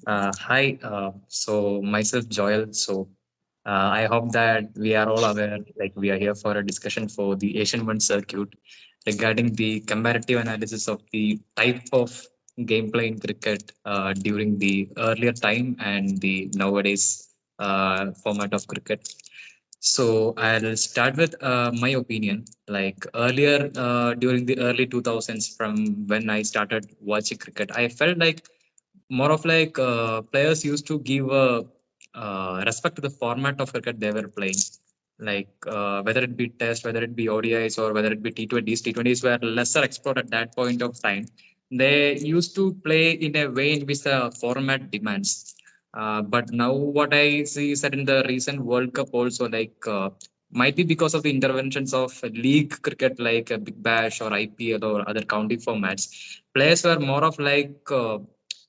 Hi, so myself Joel. I hope that we are all aware, like we are here for a discussion for the Asian One circuit regarding the comparative analysis of the type of gameplay in cricket during the earlier time and the nowadays format of cricket. So I'll start with my opinion. Like earlier, during the early 2000s, from when I started watching cricket, I felt like more of like players used to give respect to the format of cricket they were playing. Like whether it be Test, whether it be ODIs, or whether it be T20s. T20s were lesser explored at that point of time. They used to play in a way in which the format demands. But now what I see is that in the recent World Cup also, like might be because of the interventions of league cricket like Big Bash or IPL or other county formats, players were more of like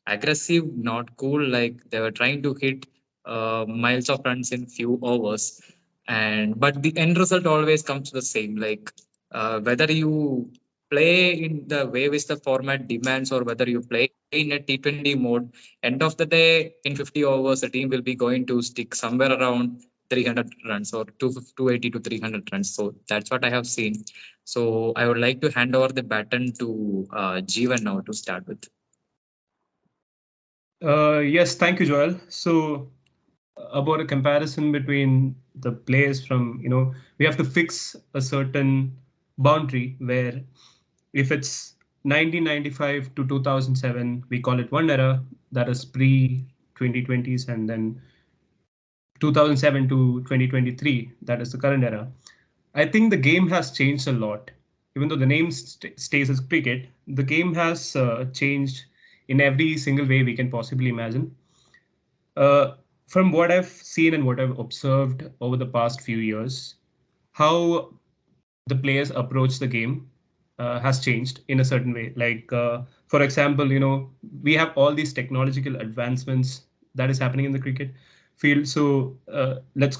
aggressive, not cool. Like they were trying to hit miles of runs in few overs, and but the end result always comes the same. Like whether you play in the way which the format demands or whether you play in a T20 mode, end of the day in 50 overs, a team will be going to stick somewhere around 300 runs or 280 to 300 runs. So that's what I have seen. So I would like to hand over the baton to Jeevan now to start with. Yes, thank you, Joel. So, about a comparison between the players from, we have to fix a certain boundary where if it's 1995 to 2007, we call it one era, that is pre 2020s, and then 2007 to 2023, that is the current era. I think the game has changed a lot. Even though the name stays as cricket, the game has changed in every single way we can possibly imagine. Uh, from what I've seen and what I've observed over the past few years, how the players approach the game has changed in a certain way. Like, for example, we have all these technological advancements that is happening in the cricket field. So let's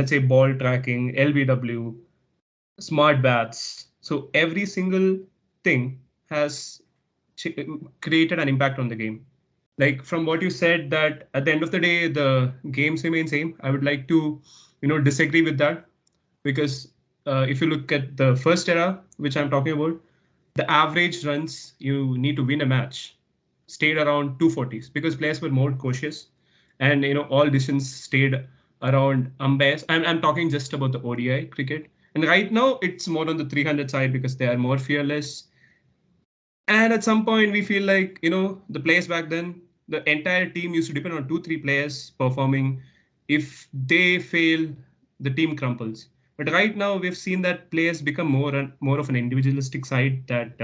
say ball tracking, LBW, smart bats. So every single thing has ch- created an impact on the game. Like from what you said, that at the end of the day the games remain same, I would like to disagree with that, because if you look at the first era which I'm talking about, the average runs you need to win a match stayed around 240s because players were more cautious, and all decisions stayed around umpires. I'm talking just about the ODI cricket, and right now it's more on the 300 side because they are more fearless. And at some point, we feel like, the players back then, the entire team used to depend on two, three players performing. If they fail, the team crumples. But right now, we've seen that players become more of an individualistic side, that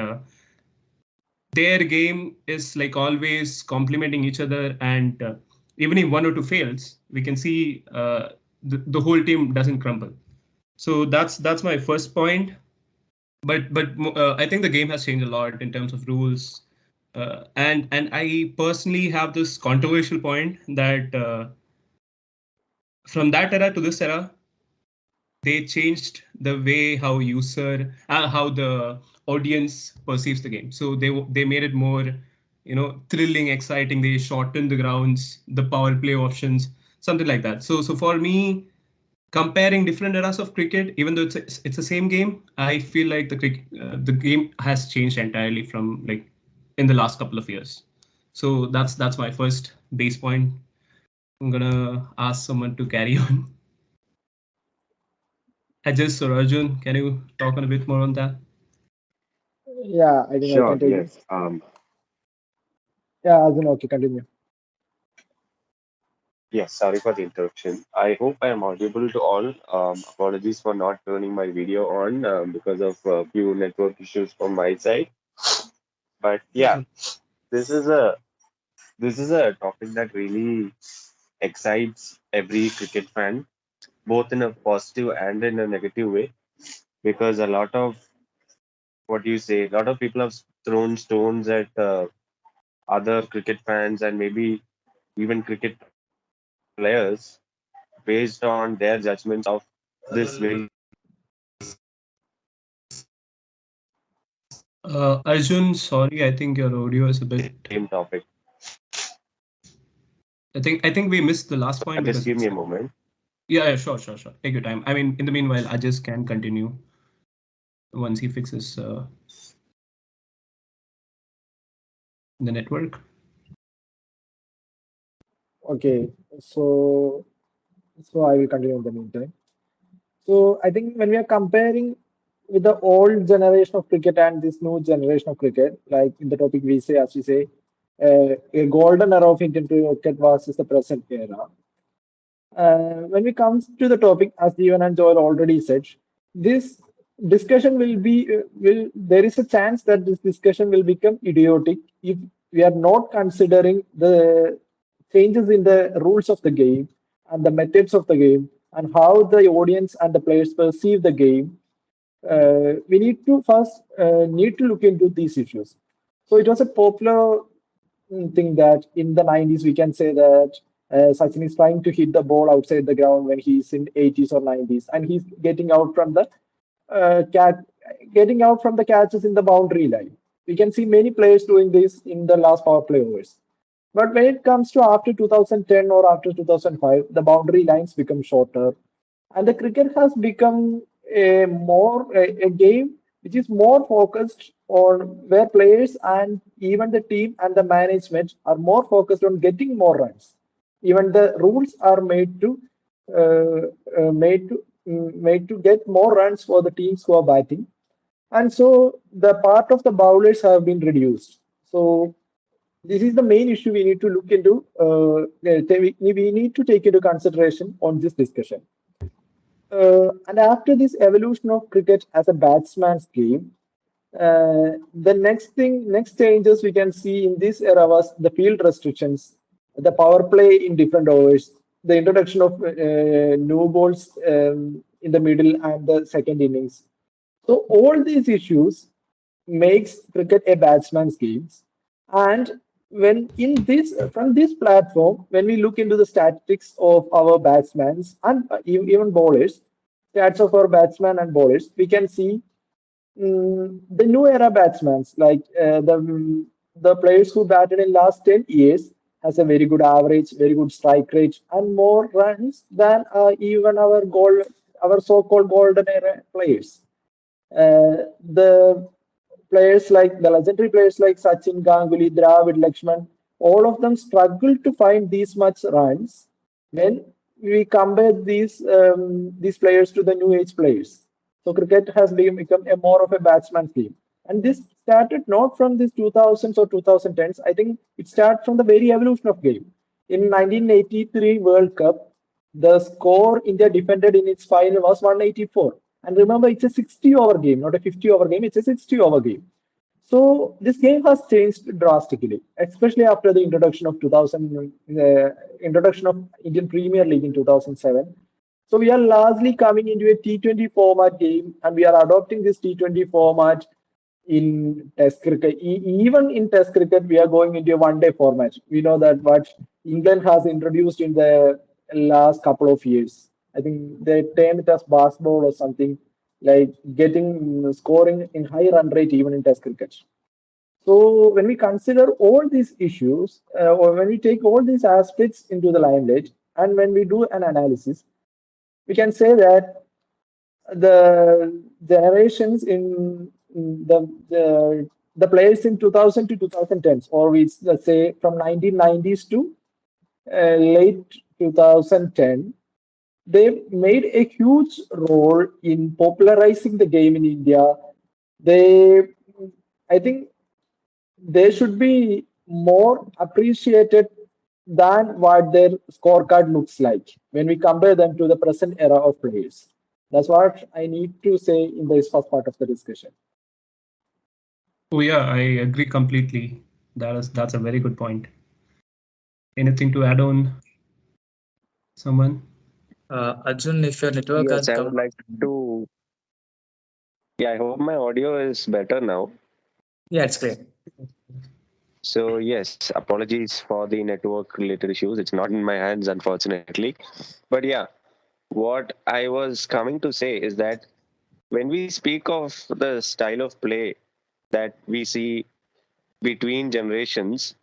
their game is like always complementing each other. And even if one or two fails, we can see the whole team doesn't crumble. So that's my first point. But I think the game has changed a lot in terms of rules, and I personally have this controversial point that from that era to this era, they changed the way how the audience perceives the game. So they made it more, thrilling, exciting. They shortened the grounds, the power play options, something like that. So for me, comparing different eras of cricket, even though it's the same game, I feel like the game has changed entirely from like in the last couple of years. So that's my first base point. I'm gonna ask someone to carry on. Ajes or Arjun, can you talk on a bit more on that? Yeah, I think I Sure, can take yes. this. Yeah, Arjun, okay, continue. Yes, sorry for the interruption. I hope I am audible to all. Apologies for not turning my video on because of a few network issues from my side. But yeah, this is a this is a topic that really excites every cricket fan, both in a positive and in a negative way, because a lot of what do you say, a lot of people have thrown stones at other cricket fans and maybe even cricket players based on their judgments of this very Arjun, sorry, I think your audio is a bit. same topic. I think we missed the last point Just because give it's me a moment. yeah, sure. Take your time. I mean, in the meanwhile, Ajes can continue once he fixes the network. Okay, so so I will continue in the meantime. So I think when we are comparing with the old generation of cricket and this new generation of cricket, like in the topic we say, as we say, a golden era of Indian cricket versus the present era. When we come to the topic, as Jeevan and Joel already said, this discussion will be will there is a chance that this discussion will become idiotic if we are not considering the changes in the rules of the game and the methods of the game and how the audience and the players perceive the game. We need to first need to look into these issues. So it was a popular thing that in the 90s we can say that Sachin is trying to hit the ball outside the ground when he's in 80s or 90s, and he's getting out from the cat getting out from the catches in the boundary line. We can see many players doing this in the last power play overs. But when it comes to after 2010 or after 2005, the boundary lines become shorter, and the cricket has become a game which is more focused on where players and even the team and the management are more focused on getting more runs. Even the rules are made to get more runs for the teams who are batting, and so the part of the bowlers have been reduced. So this is the main issue we need to look into. We need to take into consideration on this discussion. And after this evolution of cricket as a batsman's game, the next changes we can see in this era was the field restrictions, the power play in different overs, the introduction of new balls in the middle and the second innings. So all these issues makes cricket a batsman's game. And when in this from this platform, when we look into the statistics of our batsmen and even bowlers, stats of our batsmen and bowlers, we can see the new era batsmen, like the players who batted in last 10 years, has a very good average, very good strike rate, and more runs than even our so-called golden era players. The players like the legendary players like Sachin, Ganguly, Dravid, Lakshman, all of them struggle to find these much runs when we compare these players to the new age players. So cricket has become a more of a batsman's game. And this started not from this 2000s or 2010s. I think it started from the very evolution of game. In 1983 World Cup, the score India defended in its final was 184. And remember, it's a 60 over game, not a 50 over game, it's a 60 over game. So this game has changed drastically, especially after the introduction of Indian Premier League in 2007. So we are largely coming into a T20 format game, and we are adopting this T20 format in Test cricket. Even in Test cricket, we are going into a one-day format. We know that what England has introduced in the last couple of years. I think they term it as basketball or something, like getting scoring in high run rate even in Test cricket. So when we consider all these issues, or when we take all these aspects into the limelight, and when we do an analysis, we can say that the generations in the players in 2000 to 2010s, or we let's say from 1990s to late 2010, they made a huge role in popularizing the game in India. They, I think, they should be more appreciated than what their scorecard looks like when we compare them to the present era of players. That's what I need to say in this first part of the discussion. Oh yeah, I agree completely. That's a very good point. Anything to add on, someone? Arjun, if your network Yes, has I would come, like to. Yeah, I hope my audio is better now. yeah, it's clear. So, yes, apologies for the network related issues. It's not in my hands, unfortunately. But yeah, what I was coming to say is that when we speak of the style of play that we see between generations,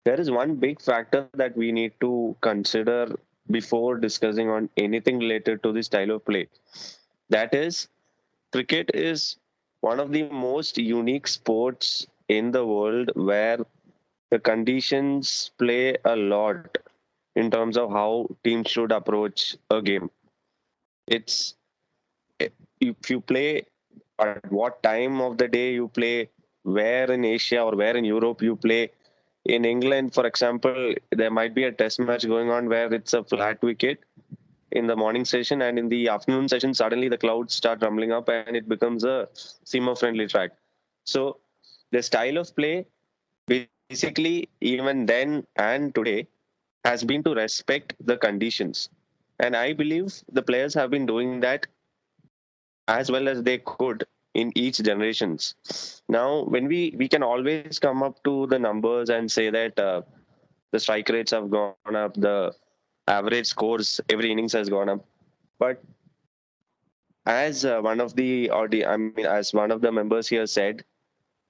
There is one big factor that we need to consider before discussing on anything related to the style of play. That is, cricket is one of the most unique sports in the world where the conditions play a lot in terms of how teams should approach a game. It's if you play, at what time of the day you play, where in Asia or where in Europe you play. In England, for example, there might be a test match going on where it's a flat wicket in the morning session, and in the afternoon session, suddenly the clouds start rumbling up and it becomes a seamer friendly track. So, the style of play, basically, even then and today, has been to respect the conditions. And I believe the players have been doing that as well as they could in each generations. Now, when we can always come up to the numbers and say that the strike rates have gone up, the average scores every innings has gone up. But as one of the or the I mean, as one of the members here said,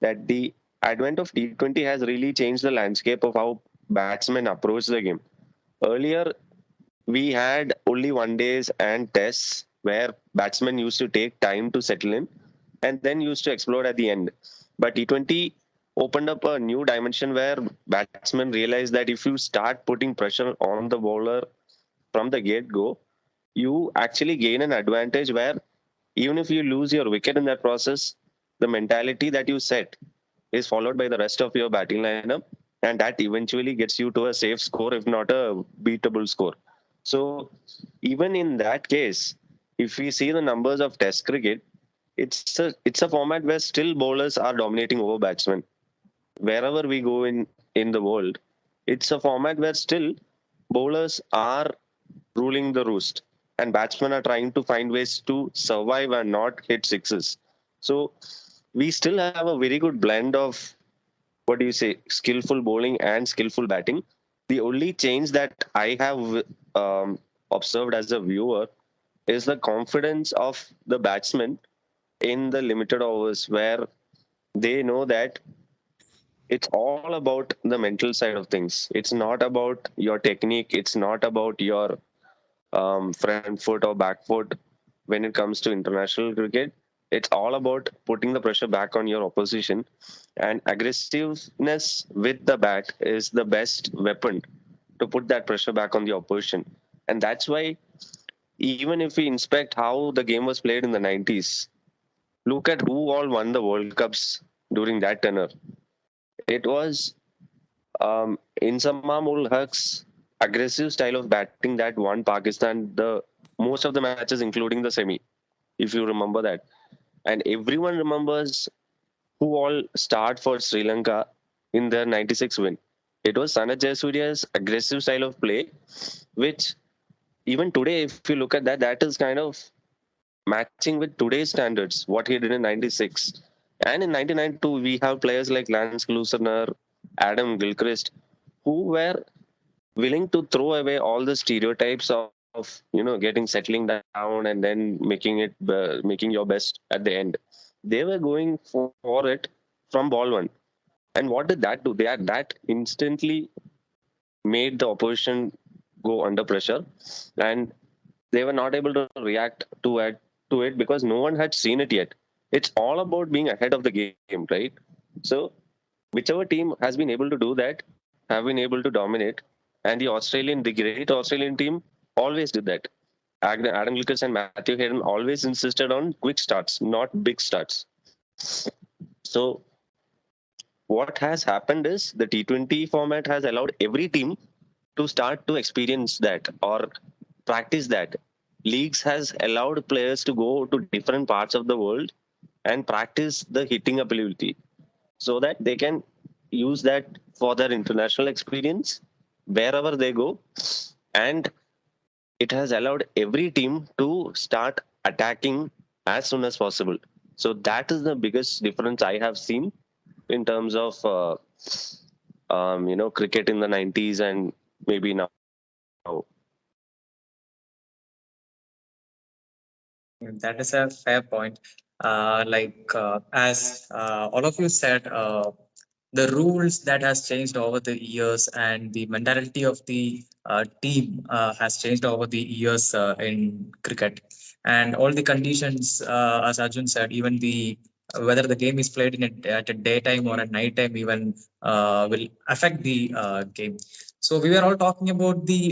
that the advent of T20 has really changed the landscape of how batsmen approach the game. Earlier, we had only one days and tests where batsmen used to take time to settle in and then used to explode at the end. But T20 opened up a new dimension where batsmen realized that if you start putting pressure on the bowler from the get go, you actually gain an advantage where even if you lose your wicket in that process, the mentality that you set is followed by the rest of your batting lineup, and that eventually gets you to a safe score, if not a beatable score. So, even in that case, if we see the numbers of Test cricket, it's a format where still bowlers are dominating over batsmen. Wherever we go in the world, it's a format where still bowlers are ruling the roost, and batsmen are trying to find ways to survive and not hit sixes. So we still have a very good blend of, what do you say, skillful bowling and skillful batting. The only change that I have observed as a viewer is the confidence of the batsmen in the limited overs, where they know that it's all about the mental side of things. It's not about your technique. It's not about your front foot or back foot when it comes to international cricket. It's all about putting the pressure back on your opposition. And aggressiveness with the bat is the best weapon to put that pressure back on the opposition. And that's why, even if we inspect how the game was played in the 90s, look at who all won the World Cups during that tenure. It was Inzamam ul Haq's aggressive style of batting that won Pakistan the most of the matches, including the semi, if you remember that. And everyone remembers who all starred for Sri Lanka in their 96 win. It was Sanat Jayasurya's aggressive style of play, which even today, if you look at that, that is kind of matching with today's standards, what he did in 96. And in 1992, we have players like Lance Klusener, Adam Gilchrist, who were willing to throw away all the stereotypes of getting settling down and then making your best at the end. They were going for it from ball one. And what did that do? That instantly made the opposition go under pressure, and they were not able to react to it because no one had seen it yet. It's all about being ahead of the game, right? So whichever team has been able to do that have been able to dominate. And the great Australian team always did that. Adam Gilchrist and Mathew Hayden always insisted on quick starts, not big starts. So what has happened is the T20 format has allowed every team to start to experience that or practice that. Leagues has allowed players to go to different parts of the world and practice the hitting ability so that they can use that for their international experience wherever they go. And it has allowed every team to start attacking as soon as possible. So that is the biggest difference I have seen in terms of cricket in the 90s and maybe now. That is a fair point. As all of you said, the rules that has changed over the years, and the mentality of the team has changed over the years in cricket, and all the conditions, as Arjun said, even the whether the game is played in at a daytime or at nighttime, even will affect the game. So we were all talking about the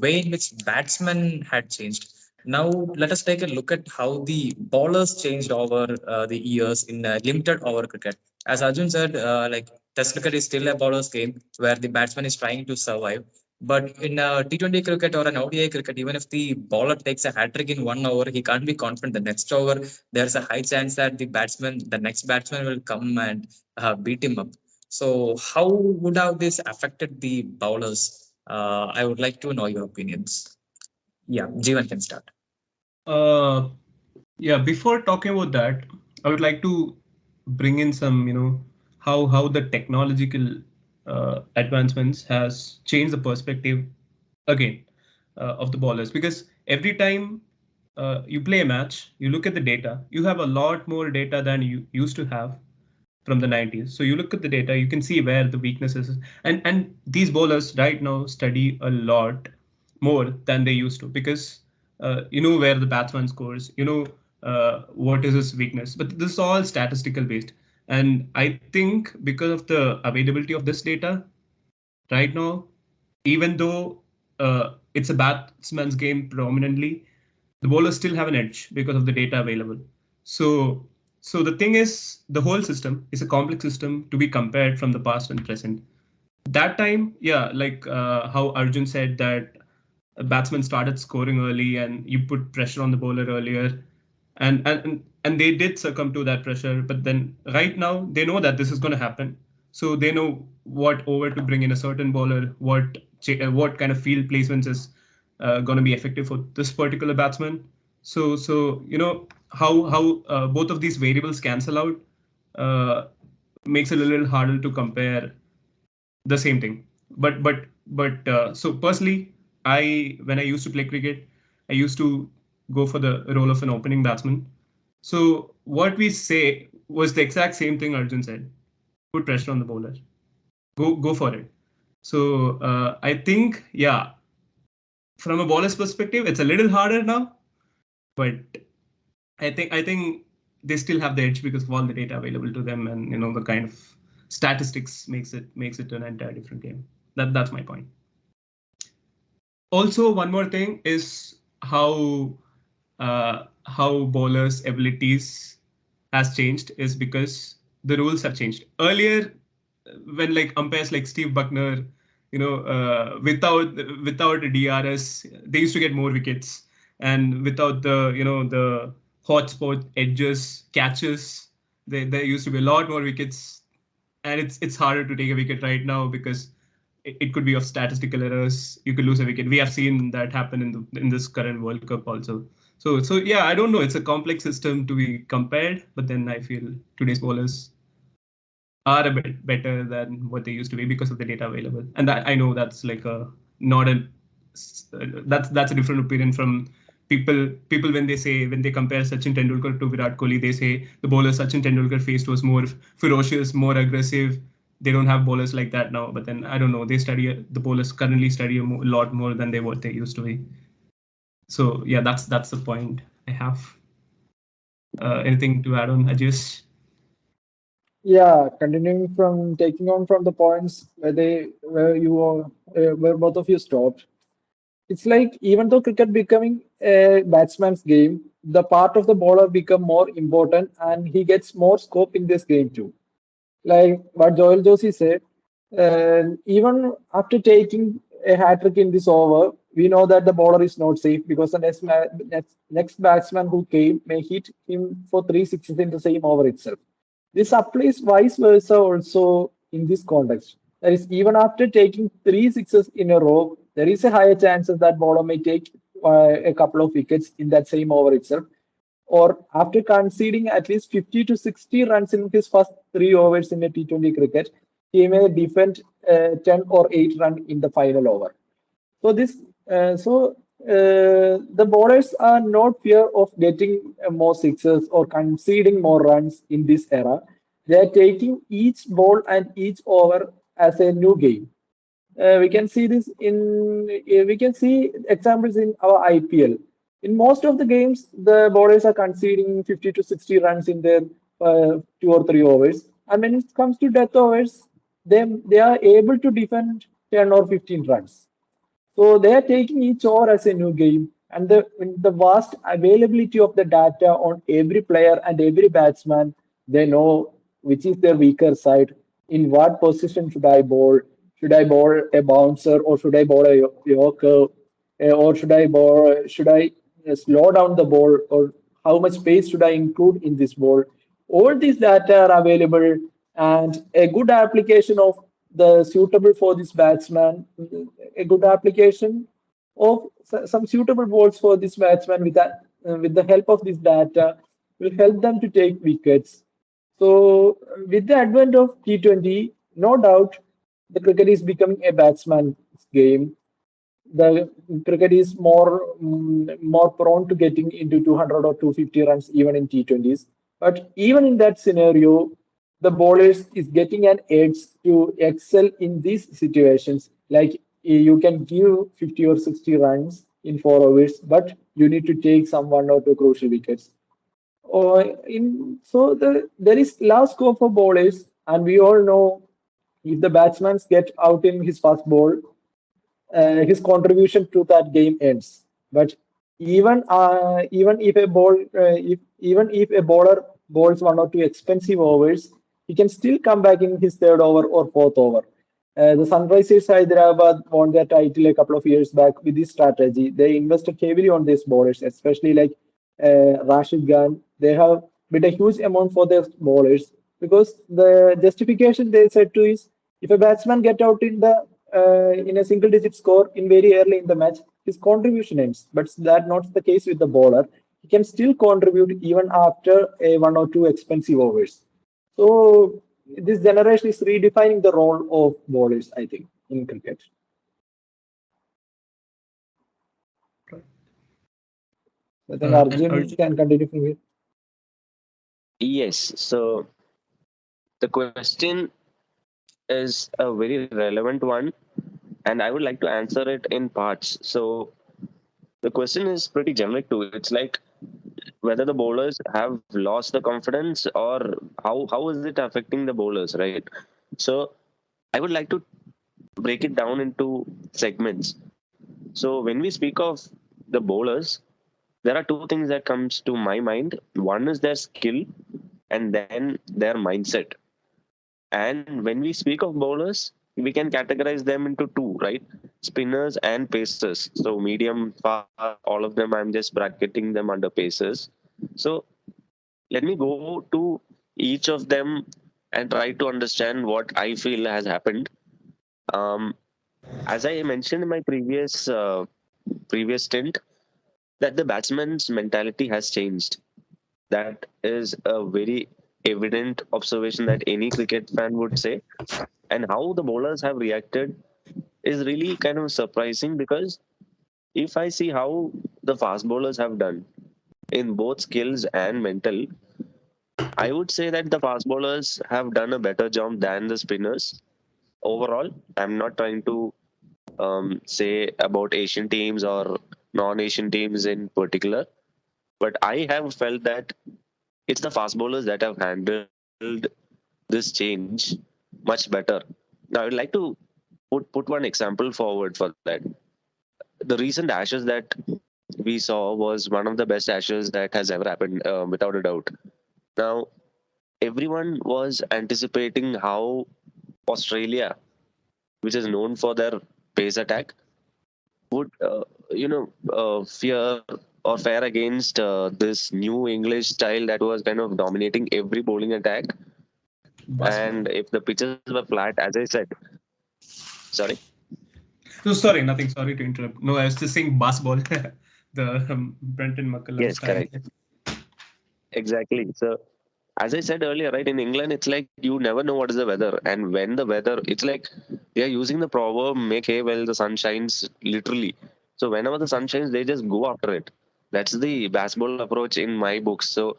way in which batsmen had changed. Now let us take a look at how the bowlers changed over the years in limited over cricket. As Arjun said, like Test cricket is still a bowler's game where the batsman is trying to survive. But in T20 cricket or an ODI cricket, even if the bowler takes a hat trick in 1 over, he can't be confident the next over. There's a high chance that the next batsman will come and beat him up. So, how would have this affected the bowlers? I would like to know your opinions. Yeah, Jeevan can start. Uh, yeah, before talking about that, I would like to bring in some, how the technological advancements has changed the perspective again of the bowlers, because every time you play a match, you look at the data, you have a lot more data than you used to have from the 90s. So you look at the data, you can see where the weaknesses is. And these bowlers right now study a lot more than they used to, because you know where the batsman scores, what is his weakness. But this is all statistical based. And I think because of the availability of this data right now, even though it's a batsman's game predominantly, the bowlers still have an edge because of the data available. So, so the thing is, the whole system is a complex system to be compared from the past and present. That time, yeah, like how Arjun said that a batsman started scoring early and you put pressure on the bowler earlier, and they did succumb to that pressure. But then right now they know that this is going to happen, so they know what over to bring in a certain bowler, what kind of field placements is going to be effective for this particular batsman. So how both of these variables cancel out uh, makes it a little harder to compare the same thing. But so personally, I when I used to play cricket, I used to go for the role of an opening batsman. So what we say was the exact same thing Arjun said. Put pressure on the bowler. Go for it. So I think, yeah, from a bowler's perspective, it's a little harder now, but I think they still have the edge because of all the data available to them, and the kind of statistics makes it an entire different game. That's my point. Also, one more thing is how bowlers' abilities has changed is because the rules have changed. Earlier, when like umpires like Steve Buckner, without a DRS, they used to get more wickets, and without the hotspot edges catches, there used to be a lot more wickets, and it's harder to take a wicket right now because it could be of statistical errors. You could lose a wicket. We have seen that happen in this current World Cup also. So yeah, I don't know. It's a complex system to be compared, but then I feel today's bowlers are a bit better than what they used to be because of the data available. And that, I know that's like a not a that's a different opinion from people when they compare Sachin Tendulkar to Virat Kohli, they say the bowler Sachin Tendulkar faced was more ferocious, more aggressive. They don't have bowlers like that now. But then I don't know. The bowlers currently study a lot more than what they used to be. So yeah, that's the point I have. Anything to add on, Ajes? Yeah, continuing from taking on from the points where both of you stopped. It's like even though cricket becoming a batsman's game, the part of the bowler become more important and he gets more scope in this game too. Like what Joel Josie said, even after taking a hat trick in this over, we know that the bowler is not safe because the next batsman who came may hit him for three sixes in the same over itself. This applies vice versa also in this context. That is, even after taking three sixes in a row, there is a higher chance that bowler may take a couple of wickets in that same over itself, or after conceding at least 50 to 60 runs in his first 3 overs in a T20 cricket, he may defend 10 or 8 runs in the final over. So the bowlers are not fear of getting more sixes or conceding more runs in this era. They are taking each ball and each over as a new game. We can see this in we can see examples in our IPL. In most of the games, the bowlers are conceding 50 to 60 runs in their 2 or 3 overs, and when it comes to death overs, they are able to defend 10 or 15 runs. So they are taking each over as a new game, and the vast availability of the data on every player and every batsman, they know which is their weaker side. In what position should I bowl? Should I bowl a bouncer or should I bowl a yorker? Or should I bowl? Should I slow down the ball? Or how much space should I include in this ball? All these data are available, and a good application of the suitable for this batsman, a good application of some suitable balls for this batsman with the help of this data will help them to take wickets. So, with the advent of T20, no doubt the cricket is becoming a batsman's game. The cricket is more prone to getting into 200 or 250 runs even in T20s. But even in that scenario, the bowlers is getting an edge to excel in these situations. Like you can give 50 or 60 runs in 4 overs, but you need to take some 1 or 2 crucial wickets. There is large scope for bowlers, and we all know if the batsman get out in his fast ball, his contribution to that game ends. But even if a even if a bowler bowls 1 or 2 expensive overs, he can still come back in his third over or fourth over. The Sunrisers Hyderabad won their title a couple of years back with this strategy. They invested heavily on these bowlers, especially like Rashid Khan. They have bid a huge amount for their bowlers because the justification they said to is if a batsman get out in a single digit score in very early in the match, his contribution ends. But that not the case with the bowler. He can still contribute even after a 1 or 2 expensive overs. So this generation is redefining the role of bowlers, I think, in cricket. I think And Arjun Arjun, can continue from here. Yes. So the question is a very relevant one, and I would like to answer it in parts. So the question is pretty generic too. It's like whether the bowlers have lost the confidence or how is it affecting the bowlers, right? So I would like to break it down into segments. So when we speak of the bowlers, there are two things that comes to my mind. One is their skill and then their mindset. And when we speak of bowlers, we can categorize them into two, right? Spinners and pacers. So medium, fast, all of them, I'm just bracketing them under pacers. So let me go to each of them and try to understand what I feel has happened. Um, as I mentioned in my previous stint, that the batsman's mentality has changed. That is a very evident observation that any cricket fan would say. And how the bowlers have reacted is really kind of surprising because if I see how the fast bowlers have done in both skills and mental, I would say that the fast bowlers have done a better job than the spinners overall. I'm not trying to say about Asian teams or non-Asian teams in particular, but I have felt that it's the fast bowlers that have handled this change much better. Now, I would like to put one example forward for that. The recent Ashes that we saw was one of the best Ashes that has ever happened, without a doubt. Now, everyone was anticipating how Australia, which is known for their pace attack, would fear or fare against this new English style that was kind of dominating every bowling attack. basketball. And if the pitches were flat, as I said, sorry, No, sorry, nothing. Sorry to interrupt. No, I was just saying basketball. The Brenton McCullum yes, style. correct, exactly. So as I said earlier, right, in England, it's like you never know what is the weather. And when the weather, it's like they are using the proverb, make hay while the sun shines, literally. So whenever the sun shines, they just go after it. That's the basketball approach in my books. So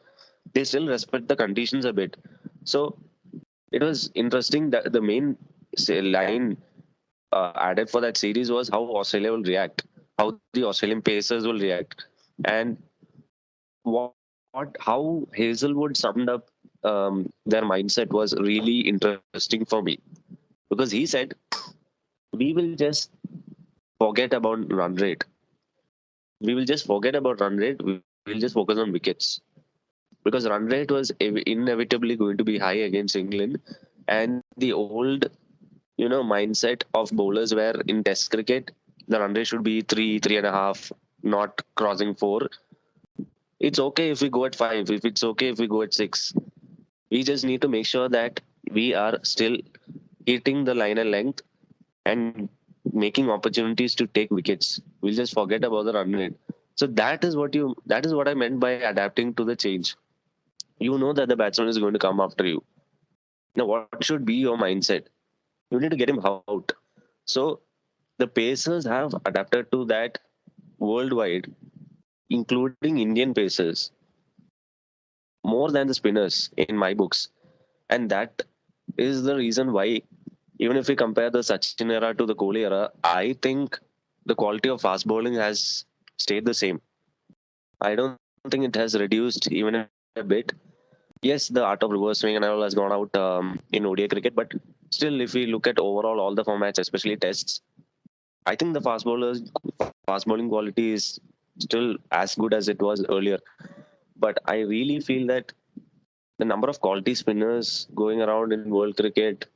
they still respect the conditions a bit. So it was interesting that the main line added for that series was how Australia will react, how the Australian Pacers will react, and how Hazelwood summed up their mindset was really interesting for me because he said we will just forget about run rate. We will just forget about run rate. We'll just focus on wickets because run rate was inevitably going to be high against England, and the old mindset of bowlers where in Test cricket the run rate should be three, 3.5, not crossing four. It's okay if we go at five. If it's okay if we go at six, we just need to make sure that we are still hitting the line and length and making opportunities to take wickets. We'll just forget about the run rate. So that is what I meant by adapting to the change. You know that the batsman is going to come after you. Now, what should be your mindset? You need to get him out. So the Pacers have adapted to that worldwide, including Indian Pacers, more than the spinners in my books. And that is the reason why, even if we compare the Sachin era to the Kohli era, I think the quality of fast bowling has stayed the same. I don't think it has reduced even a bit. Yes, the art of reverse swing and all has gone out in ODI cricket, but still, if we look at overall all the formats, especially tests, I think the fast bowling quality is still as good as it was earlier. But I really feel that the number of quality spinners going around in world cricket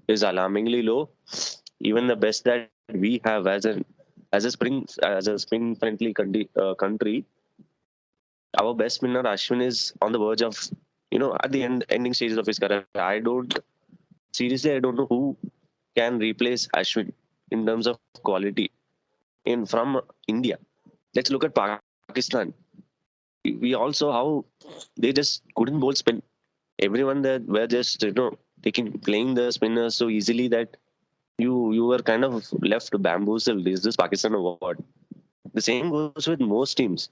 is alarmingly low. Even the best that we have as a spin friendly country, our best spinner Ashwin is on the verge of at the ending stages of his career. I don't know who can replace Ashwin in terms of quality in from India. Let's look at Pakistan. We all saw how they just couldn't bowl spin. Everyone there were just taking playing the spinners so easily that you were kind of left bamboozled. Is this Pakistan or what? The same goes with most teams.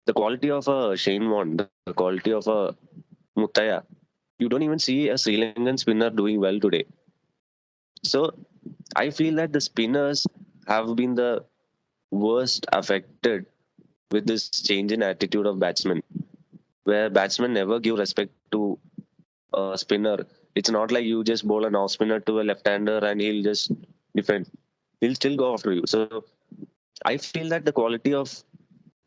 The quality of a Shane Warne, the quality of a Muttaya, you don't even see a Sri Lankan spinner doing well today. So I feel that the spinners have been the worst affected with this change in attitude of batsmen, where batsmen never give respect to a spinner. It's not like you just bowl an off spinner to a left-hander and he'll just defend. He'll still go after you. So I feel that the quality of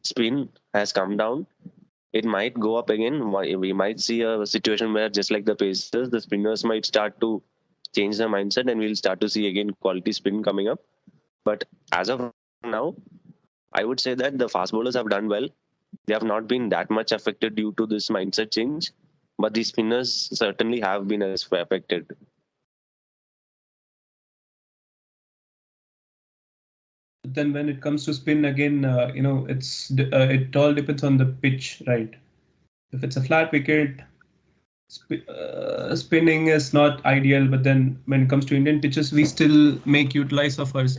spin has come down. It might go up again. We might see a situation where, just like the Pacers, the spinners might start to change their mindset, and we'll start to see again quality spin coming up. But as of now, I would say that the fast bowlers have done well. They have not been that much affected due to this mindset change, but the spinners certainly have been as affected. Then when it comes to spin again, it all depends on the pitch, right? If it's a flat wicket, spinning is not ideal. But then when it comes to Indian pitches, we still make utilize of ours.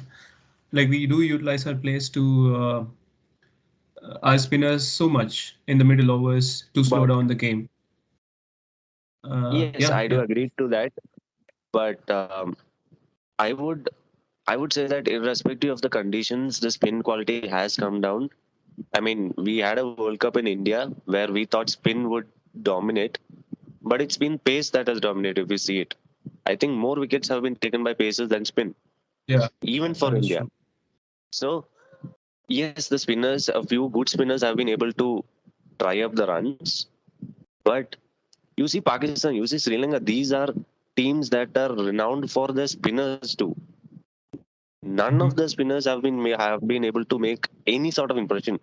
Like we do utilize our players to our spinners so much in the middle overs to slow But down the game. yes, Yeah, I do yeah. agree to that. But I would I would say that irrespective of the conditions, the spin quality has come down. I mean, we had a World Cup in India where we thought spin would dominate, but it's been pace that has dominated. If we see it, I think more wickets have been taken by paces than spin, Yeah, even for that is India. true. So yes, the spinners, a few good spinners have been able to try up the runs, but you see Pakistan, you see Sri Lanka, these are teams that are renowned for their spinners too. None of Mhm. the spinners have been able to make any sort of impression.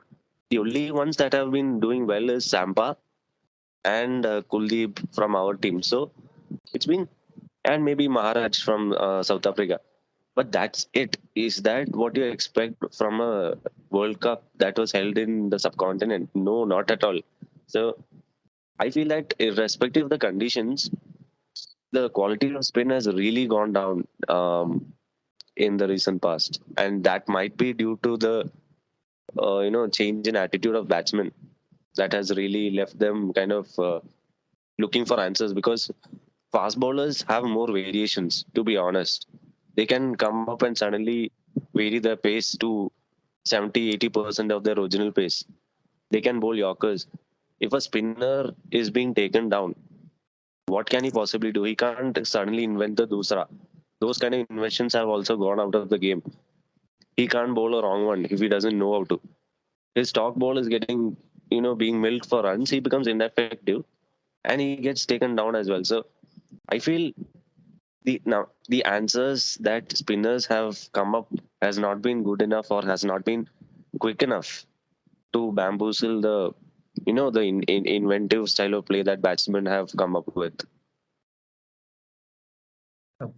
The only ones that have been doing well is Sampa and Kuldeep from our team. So it's been, and maybe Maharaj from South Africa. But that's it. Is that what you expect from a World Cup that was held in the subcontinent? No, not at all. So I feel that irrespective of the conditions, the quality of spin has really gone down in the recent past, and that might be due to the change in attitude of batsmen that has really left them kind of looking for answers because fast bowlers have more variations, to be honest. They can come up and suddenly vary their pace to 70-80% of their original pace. They can bowl Yorkers. If a spinner is being taken down, what can he possibly do? He can't suddenly invent the dusra. Those kind of inventions have also gone out of the game. He can't bowl a wrong one if he doesn't know how to. His stock ball is getting, being milked for runs. He becomes ineffective and he gets taken down as well. So I feel the answers that spinners have come up has not been good enough or has not been quick enough to bamboozle the inventive style of play that batsmen have come up with.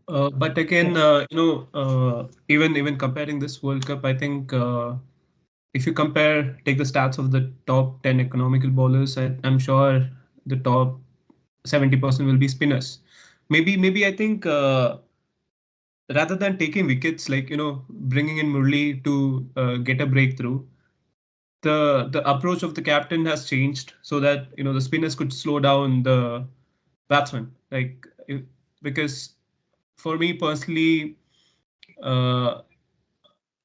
But again, even comparing this World Cup, I think if you take the stats of the top 10 economical bowlers, I'm sure the top 70% will be spinners. Maybe I think rather than taking wickets, like bringing in Murli to get a breakthrough, the approach of the captain has changed so that the spinners could slow down the batsman. Because for me personally, uh,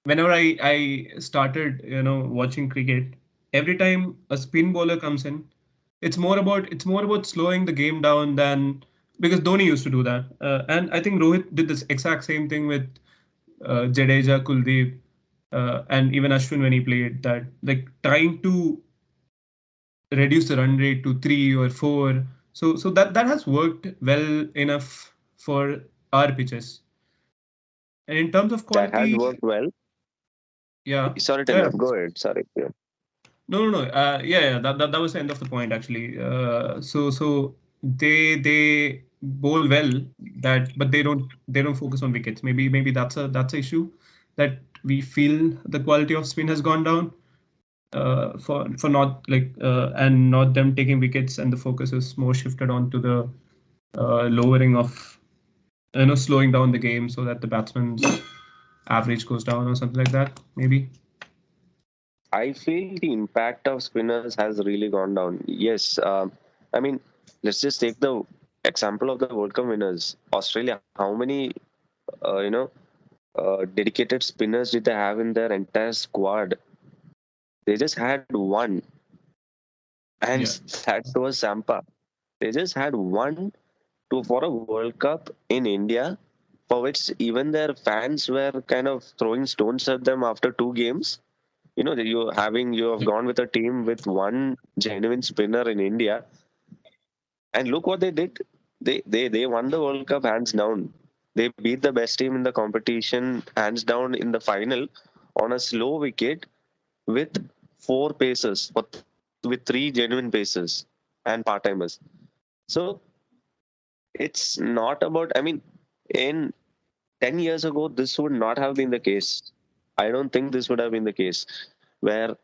whenever I started watching cricket, every time a spin bowler comes in, it's more about slowing the game down than because Dhoni used to do that, and I think Rohit did this exact same thing with Jadeja, Kuldeep, and even Ashwin when he played that, like trying to reduce the run rate to 3 or 4. So that has worked well enough for our pitches. And in terms of That has quality, worked well. yeah, Sorry to yeah. interrupt. Go ahead. Sorry. Yeah. No, no, no. Yeah. That was the end of the point actually. So they bowl well that, but they don't focus on wickets. Maybe that's a issue that we feel the quality of spin has gone down. For not and not them taking wickets, and the focus is more shifted onto the lowering of slowing down the game so that the batsman's average goes down or something like that. Maybe. I feel the impact of spinners has really gone down. Yes. I mean, let's just take the example of the World Cup winners. Australia, how many, uh, you know, dedicated spinners did they have in their entire squad? They just had one, and Yeah. that was Sampa. They just had one to for a World Cup in India, for which even their fans were kind of throwing stones at them after 2 games. You have gone with a team with one genuine spinner in India, and look what they did. They won the World Cup hands down. They beat the best team in the competition hands down in the final on a slow wicket with four pacers, with three genuine pacers and part timers. So it's not about. I mean, in 10 years ago, this would not have been the case. I don't think this would have been the case where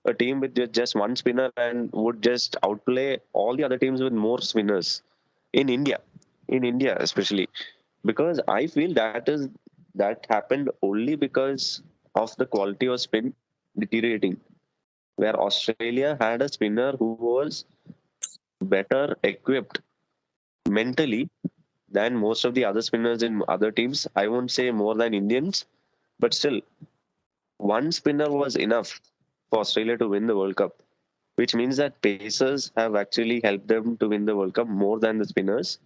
a team with just one spinner and would just outplay all the other teams with more spinners in India, especially because I feel that happened only because of the quality of spin deteriorating, where Australia had a spinner who was better equipped mentally than most of the other spinners in other teams. I won't say more than Indians, but still, one spinner was enough for Australia to win the World Cup, which means that pacers have actually helped them to win the World Cup more than the spinners,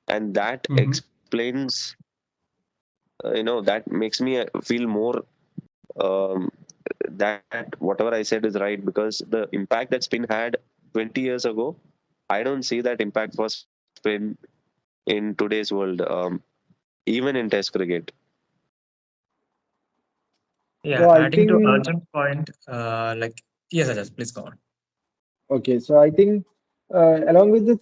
and that Mm-hmm. explains, that makes me feel more um, that whatever I said is right because the impact that spin had 20 years ago, I don't see that impact for spin in today's world, even in Test cricket. So Yeah, I adding to think Arjun's point, yes, Ajas, please go on. okay. So I think along with the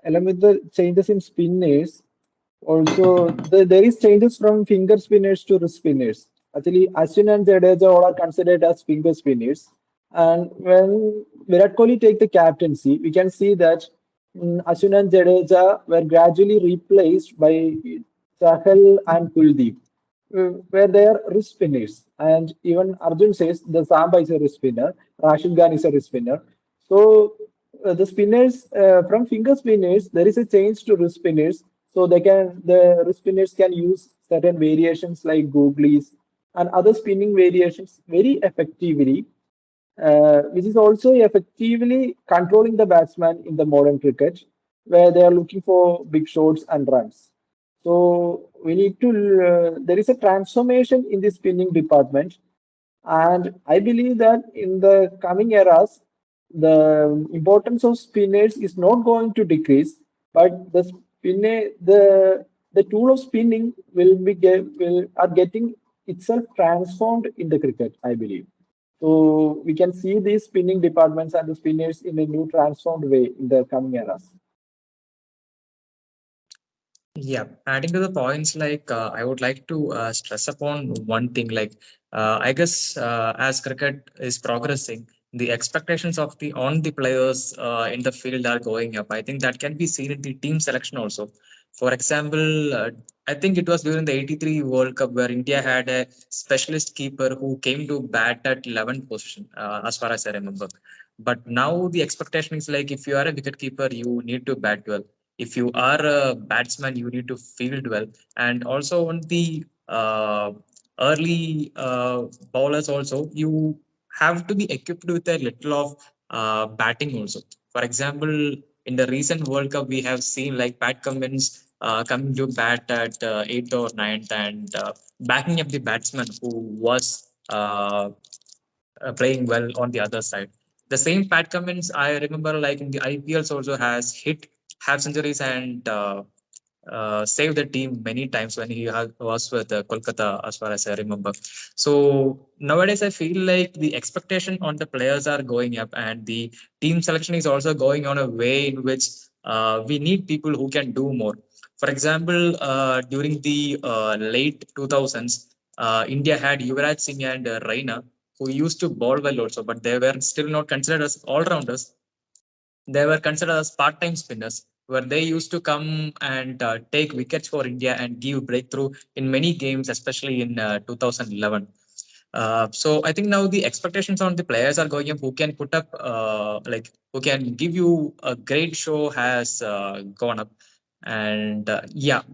along with the changes in spinners, also there is changes from finger spinners to wrist spinners. Actually, Ashwin and Jadeja all are considered as finger spinners. And when Virat Kohli take the captaincy, we can see that Ashwin and Jadeja were gradually replaced by Chahal and Kuldeep, where they are wrist spinners. And even Arjun says the Samba is a wrist spinner, Rashid Khan is a wrist spinner. So the spinners from finger spinners, there is a change to wrist spinners. So the wrist spinners can use certain variations like googlies and other spinning variations very effectively, which is also effectively controlling the batsman in the modern cricket, where they are looking for big shots and runs. So we need to. There is a transformation in the spinning department, and I believe that in the coming eras, the importance of spinners is not going to decrease, but the tool of spinning will are getting itself transformed in the cricket, I believe. So we can see these spinning departments and the spinners in a new transformed way in the coming eras. Yeah, adding to the points, I would like to stress upon one thing. I guess as cricket is progressing, the expectations of the on the players in the field are going up. I think that can be seen in the team selection also. For example, I think it was during the '83 World Cup where India had a specialist keeper who came to bat at 11th position, as far as I remember. But now the expectation is like if you are a wicket keeper, you need to bat well. If you are a batsman, you need to field well. And also on the early bowlers also, you have to be equipped with a little of batting also. For example, in the recent World Cup, we have seen like Pat Cummins coming to bat at 8th or ninth and backing up the batsman who was playing well on the other side. The same Pat Cummins, I remember, like in the IPLs, also has hit half centuries and saved the team many times when he was with Kolkata, as far as I remember. So nowadays, I feel like the expectation on the players are going up, and the team selection is also going on a way in which we need people who can do more. For example, during the late 2000s, India had Yuvraj Singh and Raina who used to bowl well also, but they were still not considered as all rounders. They were considered as part-time spinners, where they used to come and take wickets for India and give breakthrough in many games, especially in 2011. So I think now the expectations on the players are going up. Who can put up, who can give you a great show has gone up. And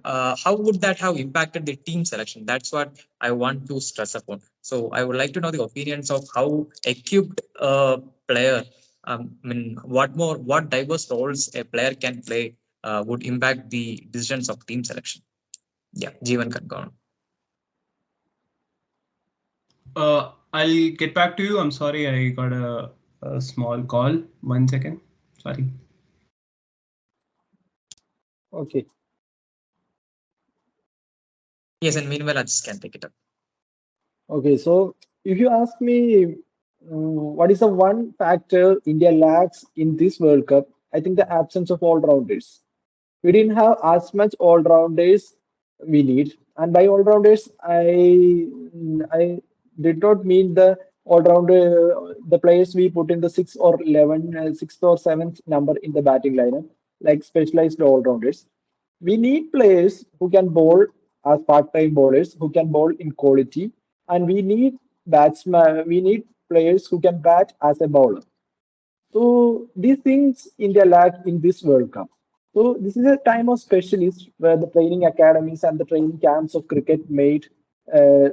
how would that have impacted the team selection? That's what I want to stress upon. So I would like to know the opinions of how equipped a player, what diverse roles a player can play would impact the decisions of team selection. Yeah, Jeevan can go on. I'll get back to you. I'm sorry, I got a small call. 1 second. Sorry. Okay. Yes, and meanwhile, I just can take it up. Okay, so if you ask me, what is the one factor India lacks in this World Cup? I think the absence of all-rounders. We didn't have as much all-rounders we need, and by all-rounders, I did not mean the all-rounder, the players we put in the 6th or 7th number in the batting lineup, like specialized all-rounders. We need players who can bowl as part-time bowlers, who can bowl in quality, and we need batsmen. We need players who can bat as a bowler. So these things India lack in this World Cup. So this is a time of specialists where the training academies and the training camps of cricket made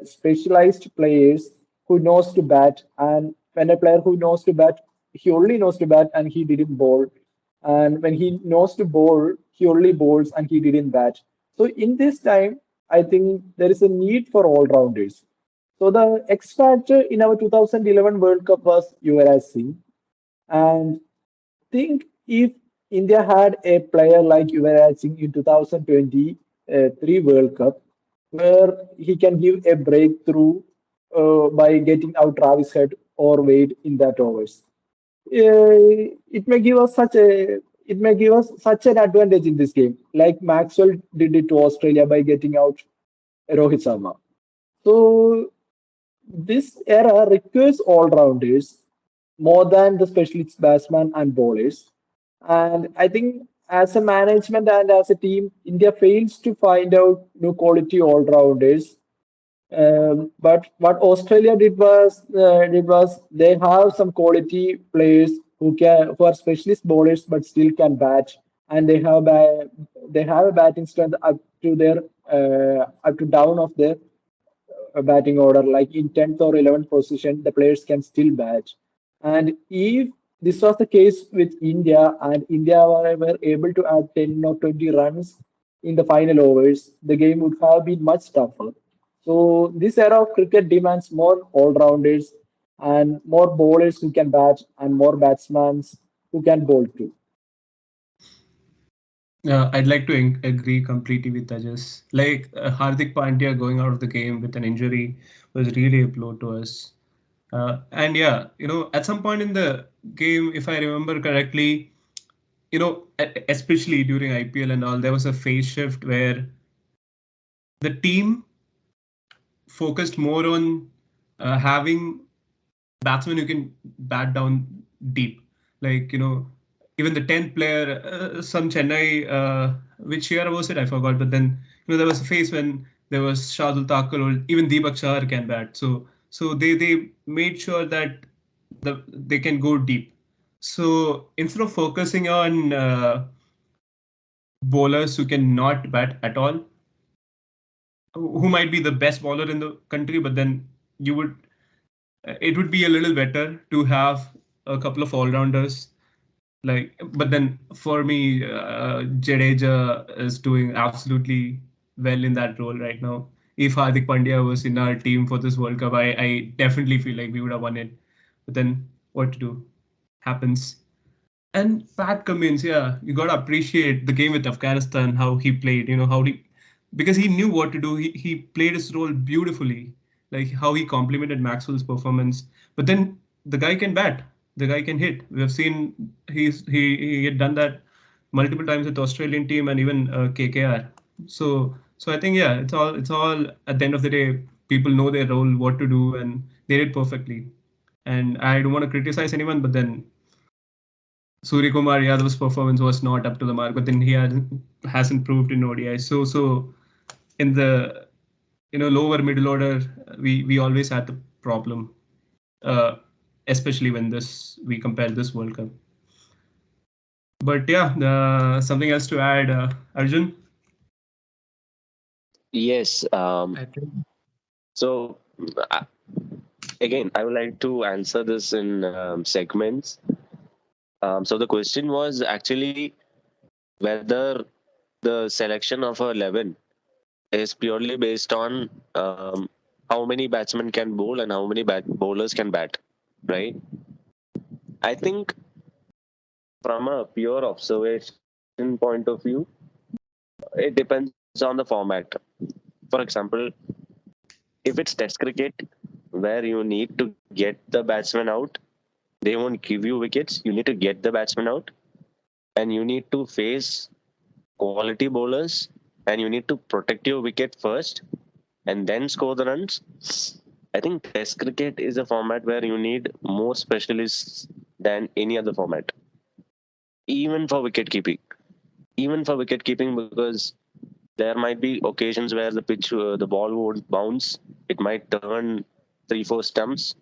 specialized players who knows to bat. And when a player who knows to bat, he only knows to bat and he didn't bowl. And when he knows to bowl, he only bowls and he didn't bat. So in this time, I think there is a need for all rounders. So the X factor in our 2011 World Cup was Yuvraj Singh. And think if India had a player like Yuvraj Singh in 2023 World Cup, where he can give a breakthrough by getting out Travis Head or Wade in that overs. It may give us such an advantage in this game, like Maxwell did it to Australia by getting out Rohit Sharma. So this era requires all-rounders more than the specialist batsmen and bowlers. And I think as a management and as a team, India fails to find out new quality all-rounders. But what Australia did was they have some quality players who are specialist bowlers but still can bat, and they have a batting strength up to their up to down of their batting order, like in 10th or 11th position, the players can still bat. And if this was the case with India, and India were able to add 10 or 20 runs in the final overs, the game would have been much tougher. So this era of cricket demands more all-rounders and more bowlers who can bat and more batsmen who can bowl too. I'd like to agree completely with Ajes. Like Hardik Pandya going out of the game with an injury was really a blow to us. And yeah, at some point in the game, if I remember correctly, especially during IPL and all, there was a phase shift where the team focused more on having batsmen who can bat down deep. Like, even the 10th player, some Chennai, which year was it? I forgot. But then, there was a phase when there was Shardul Thakur or even Deepak Chahar can bat. So they made sure that they can go deep. So instead of focusing on bowlers who can not bat at all, who might be the best bowler in the country, but then you would it would be a little better to have a couple of all-rounders. But then for me, Jadeja is doing absolutely well in that role right now. If Hardik Pandya was in our team for this World Cup, I definitely feel like we would have won it. But then what to do? Happens. And Pat Cummins, yeah, you got to appreciate the game with Afghanistan, how he played, because he knew what to do. He played his role beautifully, like how he complemented Maxwell's performance. But then the guy can bat, the guy can hit. We have seen he had done that multiple times with the Australian team and even KKR. So I think yeah, it's all at the end of the day, people know their role, what to do, and they did perfectly. And I don't want to criticize anyone, but then Surya Kumar Yadav's performance was not up to the mark, but then hasn't proved in ODI. So in the lower middle order, we always had the problem, uh, especially when we compare this World Cup. But yeah, something else to add, Arjun? Yes. I think So uh, again, I would like to answer this in segments. So the question was actually whether the selection of a 11 is purely based on how many batsmen can bowl and how many bowlers can bat, right? I think from a pure observation point of view, it depends on the format. For example, if it's Test cricket where you need to get the batsman out, they won't give you wickets. You need to get the batsman out, and you need to face quality bowlers, and you need to protect your wicket first and then score the runs. I think Test cricket is a format where you need more specialists than any other format, even for wicket keeping. Even for wicket keeping, because there might be occasions where the ball would bounce. It might turn 3-4 stumps,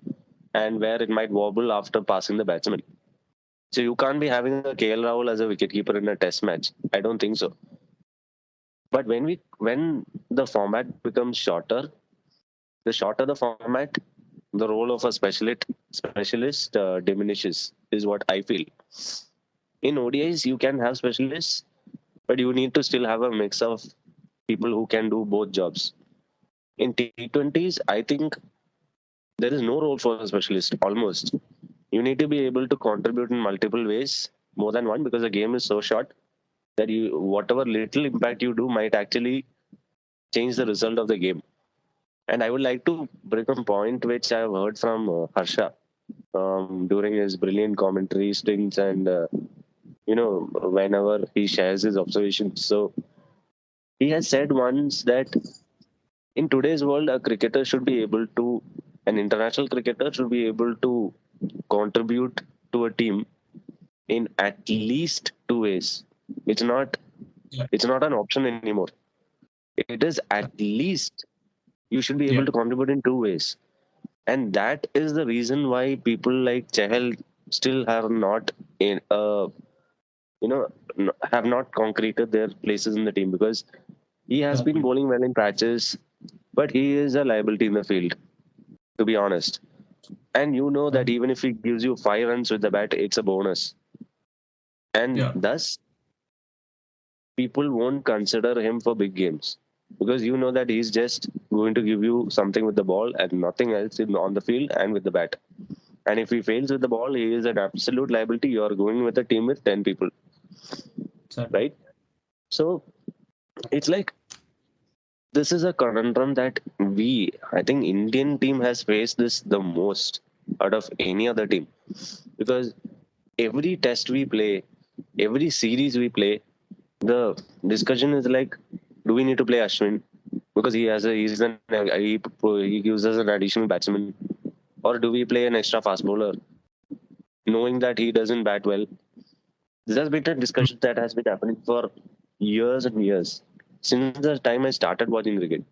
and where it might wobble after passing the batsman. So you can't be having a KL Rahul as a wicketkeeper in a Test match. I don't think so. But when the format becomes shorter, the shorter the format, the role of a specialist diminishes. Is what I feel. In ODIs, you can have specialists, but you need to still have a mix of people who can do both jobs. In T20s, I think there is no role for a specialist almost. You need to be able to contribute in multiple ways, more than one, because the game is so short that you whatever little impact you do might actually change the result of the game. And I would like to bring a point which I have heard from Harsha during his brilliant commentary stints and whenever he shares his observations. So he has said once that in today's world, a cricketer should be able to, an international cricketer should be able to contribute to a team in at least two ways. It's not Yeah. it's not an option anymore. It is at least you should be able Yeah. to contribute in two ways. And that is the reason why people like Chahal still have not in have not concreted their places in the team, because he has been Exactly. bowling well in patches, but he is a liability in the field, to be honest. And you know that even if he gives you 5 runs with the bat, it's a bonus. And Yeah. thus, people won't consider him for big games, because you know that he's just going to give you something with the ball and nothing else on the field and with the bat. And if he fails with the ball, he is an absolute liability. You are going with a team with 10 people, Exactly. right? So it's like, this is a conundrum that I think Indian team has faced this the most out of any other team, because every test we play, every series we play, the discussion is like, do we need to play Ashwin because he gives us an additional batsman, or do we play an extra fast bowler knowing that he doesn't bat well? This has been a discussion that has been happening for years and years, since the time I started watching cricket.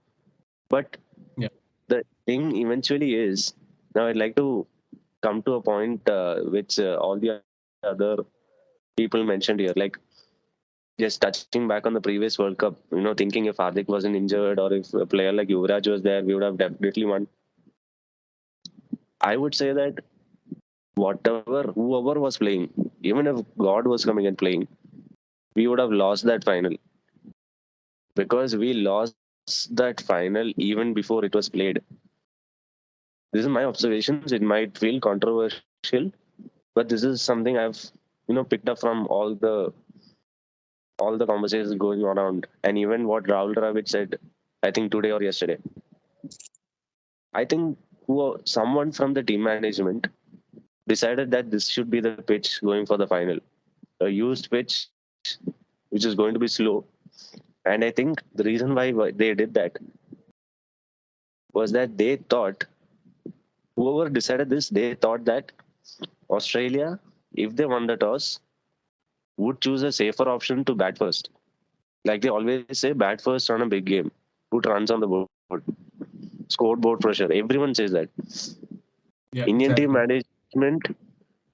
But Yeah. the thing eventually is, now I'd like to come to a point which all the other people mentioned here, like just touching back on the previous World Cup, thinking if Hardik wasn't injured or if a player like Yuvraj was there, we would have definitely won. I would say that whoever was playing, even if God was coming and playing, we would have lost that final, because we lost that final even before it was played. This is my observations. It might feel controversial, but this is something I've picked up from all the conversations going on around, and even what Rahul Dravid said, I think today or yesterday. I think someone from the team management decided that this should be the pitch going for the final, a used pitch, which is going to be slow. And I think the reason why they did that was that they thought, whoever decided this, they thought that Australia, if they won the toss, would choose a safer option to bat first. Like they always say, bat first on a big game, put runs on the board, scoreboard pressure. Everyone says that. Yeah. Indian team Exactly. management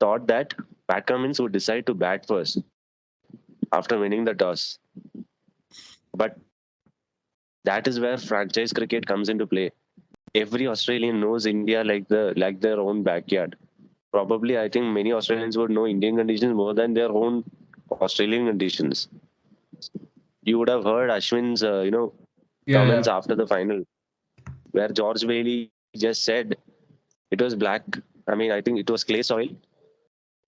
thought that Pat Cummins would decide to bat first after winning the toss. But that is where franchise cricket comes into play. Every Australian knows India like their own backyard. Probably, I think many Australians would know Indian conditions more than their own Australian conditions. You would have heard Ashwin's, Yeah. comments Yeah. after the final, where George Bailey just said it was black. I mean, I think it was clay soil,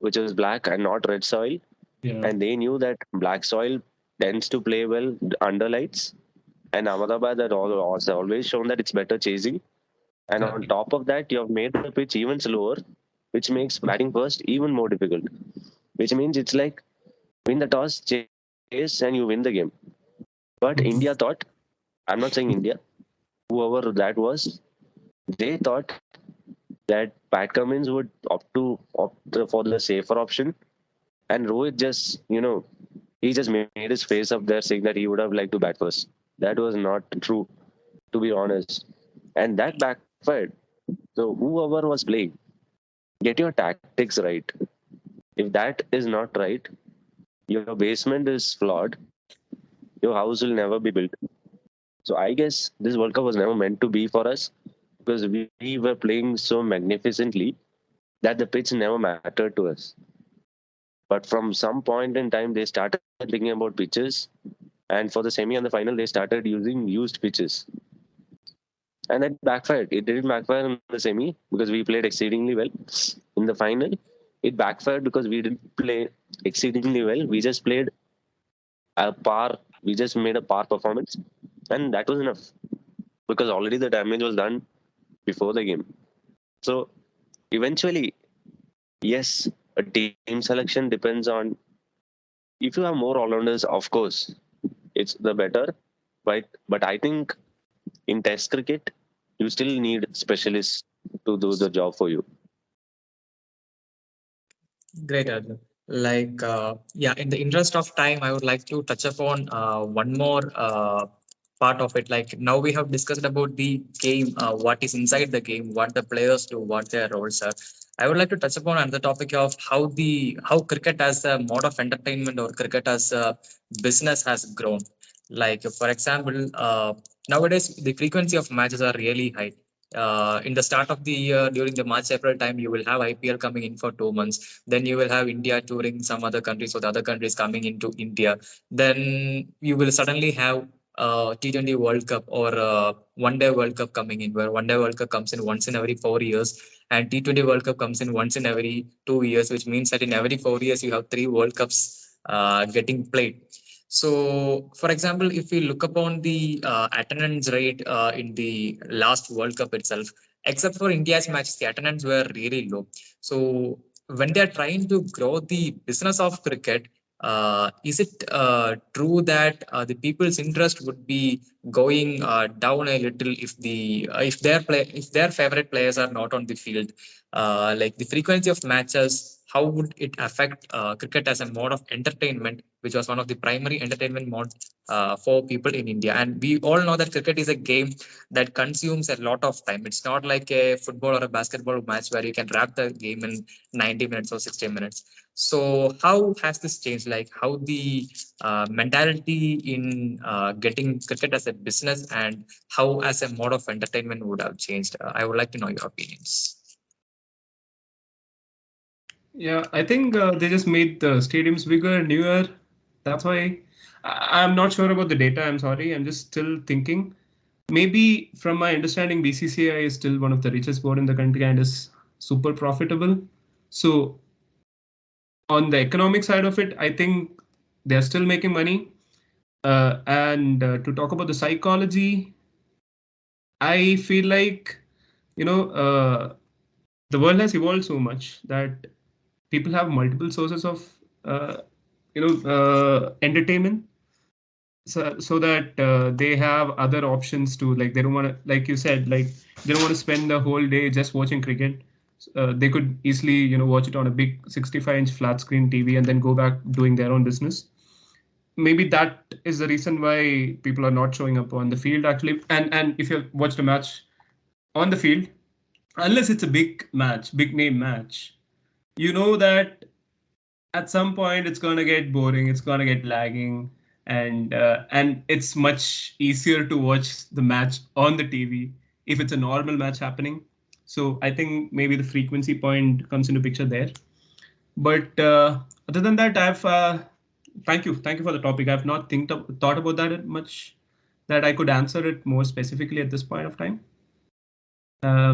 which was black and not red soil. Yeah. And they knew that black soil tends to play well under lights. And Ahmedabad had also always shown that it's better chasing. And on Exactly. top of that, you have made the pitch even slower, which makes batting first even more difficult. Which means it's like win the toss, chase, and you win the game. But India thought, I'm not saying India, whoever that was, they thought that Pat Cummins would opt for the safer option, and Rohit just, he just made his face up there saying that he would have liked to bat first. That was not true, to be honest. And that backfired. So whoever was playing, get your tactics right. If that is not right, your basement is flawed, your house will never be built. So I guess this World Cup was never meant to be for us, because we were playing so magnificently that the pitch never mattered to us. But from some point in time, they started thinking about pitches, and for the semi and the final, they started using used pitches, and that backfired. It didn't backfire in the semi because we played exceedingly well. In the final, it backfired because we didn't play exceedingly well. We just played a par. We just made a par performance, and that was enough, because already the damage was done before the game. So eventually, yes, a team selection depends on, if you have more all-rounders, of course, it's the better. But I think in Test cricket, you still need specialists to do the job for you. Great, Arjun. Yeah, in the interest of time, I would like to touch upon one more part of it. Like now we have discussed about the game, what is inside the game, what the players do, what their roles are. I would like to touch upon another topic of how cricket as a mode of entertainment or cricket as a business has grown. Like for example, nowadays the frequency of matches are really high. In the start of the year, during the March April time, you will have IPL coming in for 2 months. Then you will have India touring some other countries, or the other countries coming into India. Then you will suddenly have T20 World Cup or One Day World Cup coming in, where One Day World Cup comes in once in every 4 years, and T20 World Cup comes in once in every 2 years, which means that in every 4 years you have three World Cups getting played. So, for example, if we look upon the attendance rate in the last World Cup itself, except for India's matches, the attendance were really low. So, when they are trying to grow the business of cricket, is it true that the people's interest would be going down a little if their favorite players are not on the field? Like the frequency of matches, how would it affect cricket as a mode of entertainment, which was one of the primary entertainment mode for people in India? And we all know that cricket is a game that consumes a lot of time. It's not like a football or a basketball match where you can wrap the game in 90 minutes or 60 minutes. So how has this changed? Like how the mentality in getting cricket as a business and how as a mode of entertainment would have changed? I would like to know your opinions. Yeah, I think they just made the stadiums bigger, newer. That's why I'm not sure about the data. I'm sorry. I'm just still thinking. Maybe from my understanding, BCCI is still one of the richest board in the country and is super profitable. So on the economic side of it, I think they're still making money. And to talk about the psychology, I feel like you know the world has evolved so much that people have multiple sources of uh, entertainment, so that they have other options to, like, they don't want to, like you said, like they don't want to spend the whole day just watching cricket. They could easily watch it on a big 65-inch flat screen TV and then go back doing their own business. Maybe that is the reason why people are not showing up on the field actually. And if you've watched a match on the field, unless it's a big match, big name match, you know that at some point it's gonna get boring, it's gonna get lagging, and it's much easier to watch the match on the TV if it's a normal match happening. So I think maybe the frequency point comes into picture there. But other than that, I've thank you for the topic. I've not thought about that much, that I could answer it more specifically at this point of time.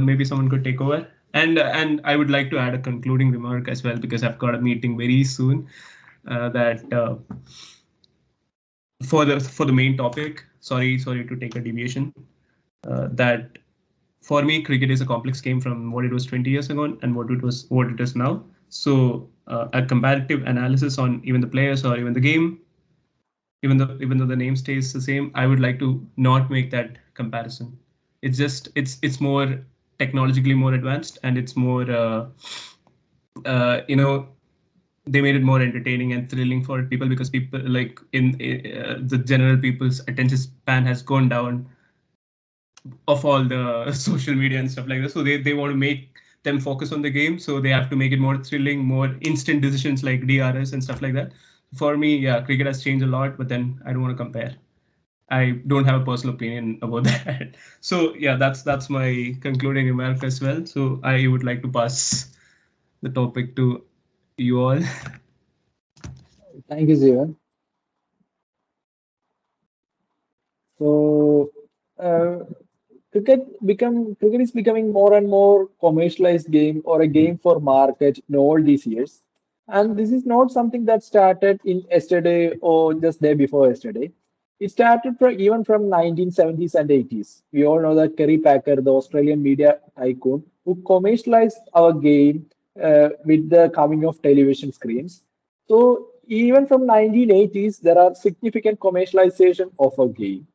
Maybe someone could take over. And I would like to add a concluding remark as well, because I've got a meeting very soon. That for the main topic. Sorry to take a deviation. That for me, cricket is a complex game from what it was 20 years ago and what it is now. So a comparative analysis on even the players or even the game, even though the name stays the same, I would like to not make that comparison. It's more technologically more advanced, and it's more uh, you know they made it more entertaining and thrilling for people, because people, like, in the general people's attention span has gone down of all the social media and stuff like that. So they want to make them focus on the game, so they have to make it more thrilling, more instant decisions like DRS and stuff like that. For me, yeah, cricket has changed a lot, but then I don't want to compare. I don't have a personal opinion about that. So yeah, that's my concluding remark as well. So I would like to pass the topic to you all. Thank you, Jeevan. So, uh, cricket is becoming more and more commercialized game, or a game for market in all these years. And this is not something that started in yesterday or just day before yesterday. It started even from 1970s and 80s. We all know that Kerry Packer, the Australian media tycoon, who commercialized our game with the coming of television screens. So even from 1980s, there are significant commercialization of a game.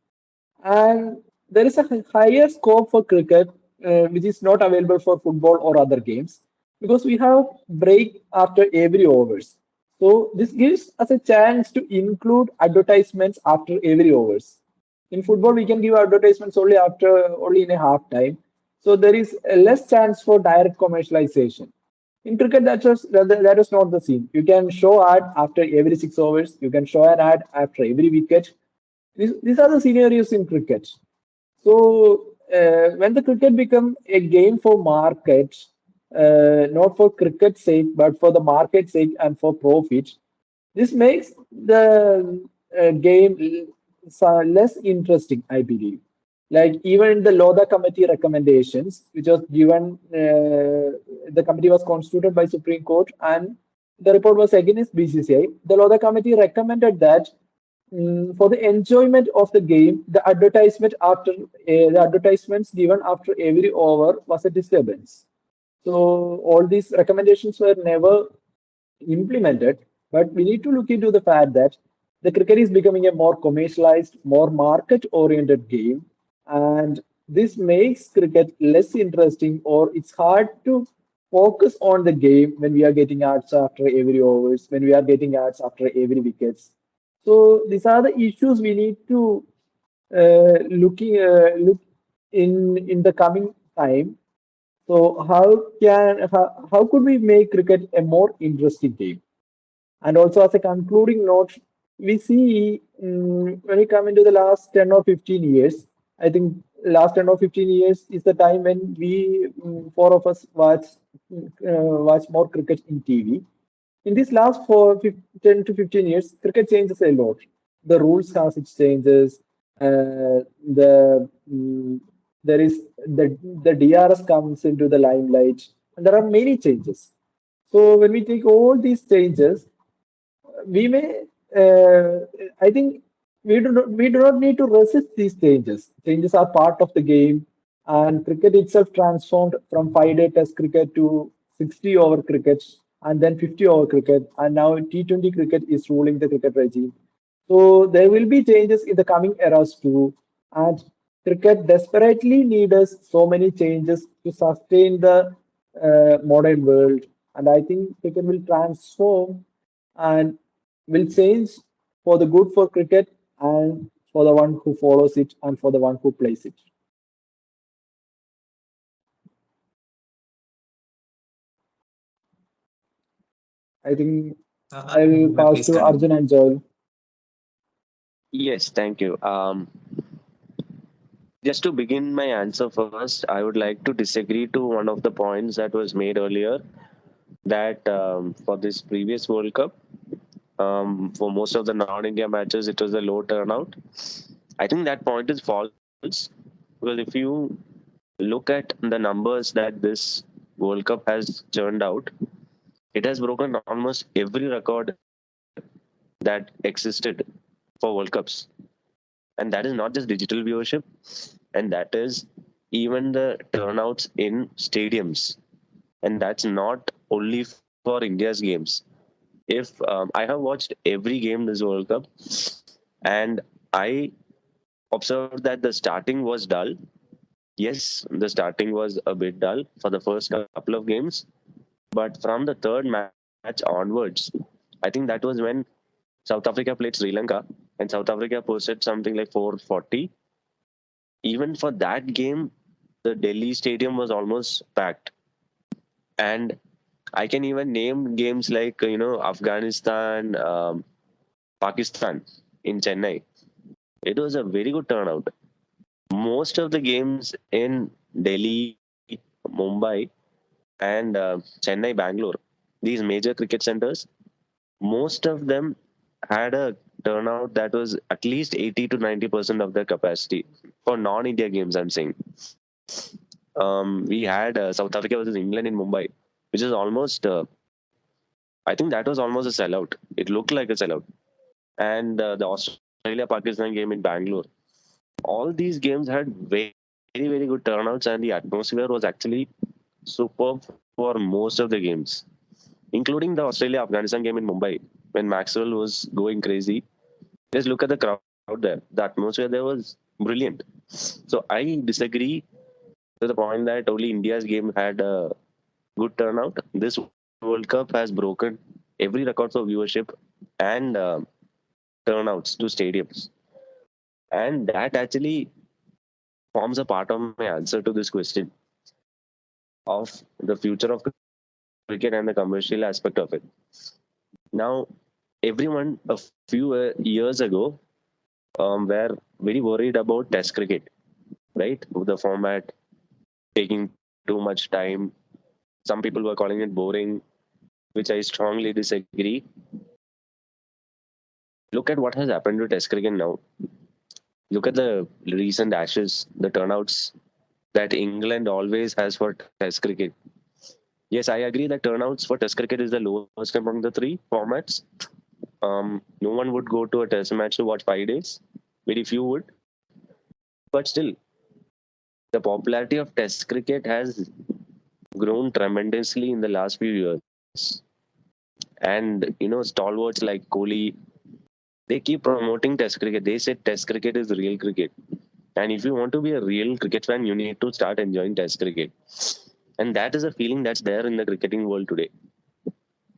And there is a higher scope for cricket, which is not available for football or other games, because we have break after every overs. So this gives us a chance to include advertisements after every overs. In football, we can give advertisements only in a half time. So there is a less chance for direct commercialization. In cricket, that is not the scene. You can show ad after every 6 overs. You can show an ad after every wicket. These are the scenarios in cricket. So when the cricket become a game for market, not for cricket's sake, but for the market's sake and for profit, this makes the game less interesting, I believe. Like even the Lodha committee recommendations, which was given, the committee was constituted by Supreme Court, and the report was against BCCI. The Lodha committee recommended that for the enjoyment of the game, the advertisements given after every over was a disturbance. So all these recommendations were never implemented, but we need to look into the fact that the cricket is becoming a more commercialized, more market-oriented game, and this makes cricket less interesting, or it's hard to focus on the game when we are getting ads after every overs, when we are getting ads after every wickets. So these are the issues we need to look in the coming time. So how could we make cricket a more interesting game? And also, as a concluding note, we see when we come into the last 10 or 15 years, I think last 10 or 15 years is the time when four of us watch more cricket in TV. In these last 10 to 15 years, cricket changes a lot. The rules has its changes. There is the DRS comes into the limelight, and there are many changes. So when we take all these changes, we may I think we do not need to resist these changes. Changes are part of the game, and cricket itself transformed from 5-day test cricket to 60-over cricket, and then 50-over cricket, and now T20 cricket is ruling the cricket regime. So there will be changes in the coming eras too, and cricket desperately needs so many changes to sustain the modern world. And I think cricket will transform and will change for the good for cricket, and for the one who follows it, and for the one who plays it. I think I will pass Please to continue. Arjun and Joel. Yes, thank you. Just to begin my answer first, I would like to disagree to one of the points that was made earlier that for this previous World Cup, for most of the non-India matches, it was a low turnout. I think that point is false because if you look at the numbers that this World Cup has churned out, it has broken almost every record that existed for World Cups. And that is not just digital viewership, and that is even the turnouts in stadiums. And that's not only for India's games. If I have watched every game this World Cup, and I observed that the starting was dull. Yes, the starting was a bit dull for the first couple of games, but from the third match onwards, I think that was when South Africa played Sri Lanka, and South Africa posted something like 440. Even for that game, the Delhi stadium was almost packed. And I can even name games like, Afghanistan, Pakistan in Chennai. It was a very good turnout. Most of the games in Delhi, Mumbai, and Chennai, Bangalore, these major cricket centers, most of them had a turnout that was at least 80 to 90% of their capacity for non-India games. I'm saying we had South Africa versus England in Mumbai, which is almost I think that was almost a sellout. It looked like a sellout. And the Australia-Pakistan game in Bangalore. All these games had very, very good turnouts, and the atmosphere was actually superb for most of the games, including the Australia-Afghanistan game in Mumbai when Maxwell was going crazy. Just look at the crowd there. The atmosphere there was brilliant. So I disagree to the point that only India's game had a good turnout. This World Cup has broken every record for viewership and turnouts to stadiums. And that actually forms a part of my answer to this question of the future of cricket and the commercial aspect of it. Now, everyone a few years ago were very worried about Test cricket, right? The format taking too much time. Some people were calling it boring, which I strongly disagree. Look at what has happened to Test cricket now. Look at the recent Ashes, the turnouts that England always has for Test cricket. Yes, I agree that turnouts for Test cricket is the lowest among the three formats. No one would go to a Test match to watch 5 days. Very few would. But still, the popularity of Test cricket has grown tremendously in the last few years. And stalwarts like Kohli, they keep promoting Test cricket. They said Test cricket is real cricket. And if you want to be a real cricket fan, you need to start enjoying Test cricket. And that is a feeling that's there in the cricketing world today.